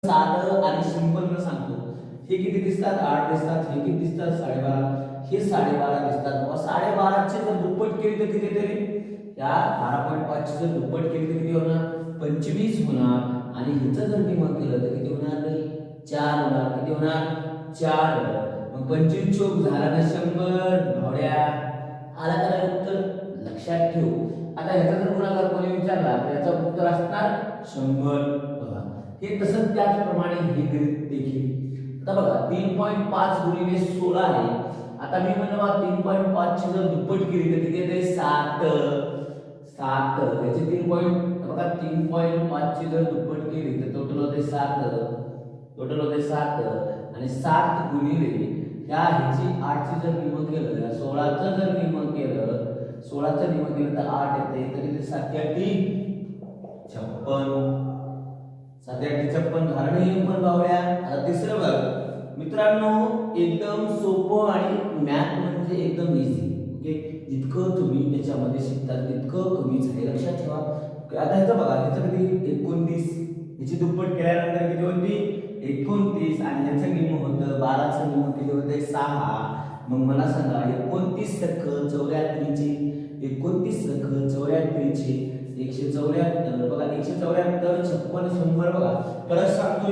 साधं आणि सिंपल न सांगतो. हे किती दिसतात? 8 दिसतात. हे किती दिसतात? 12.5. हे 12.5 दिसतात. मग 12.5 चे जर दुप्पट केले तर किती येते? या 12.5 चे जर दुप्पट केले तर किती होणार? 25 होणार. आणि ह्याचं जर निमक केलं तर किती होणार? 4 होणार. किती होणार? 4. मग 25 चोक झाला ना 100 भावड्या. आला का उत्तर? लक्षात ठेव. आता ह्याचा जर गुणाकार कोणी विचारला तर याचं उत्तर असणार 100. बघा हे तसंच त्याचप्रमाणे हे देखील. आता बघा 3.5 गुणिले 16 आहे. आता मी म्हणलं 3.5 ची जर दुप्पट केली तर किती येते? 7. 7 याचे 3 पॉइंट बघा 3.5 ची जर दुप्पट केली तर टोटल होते 7. टोटल होते 7 आणि 7 गुणिले ह्या ह्याची 8 ची जर निमक केलं 16 चं जर निमक केलं 16 चं निमक केलं तर 8 येते. तर किती? 7 56. 7 56 झालं नाही पण भावड्या. आता तिसरं बघ मित्रांनो, एकदम सोपं आणि मॅथ म्हणजे एकदम इझी. ओके, जितकं तुम्ही त्याच्यामध्ये शिकता तितकं कमीच आहे. लक्षात ठेवा. आता ह्याचं बघा ह्याचं किती? 29. ह्याची दुप्पट केल्यानंतर किती होती? 29. आणि ह्याचं निम होतं 12 चं निम किती होते? 6. मग मला सांगा 29 सख 84 चे 29 सख 84 चे 174. बघा 174 56 100. बघा परत सांगतो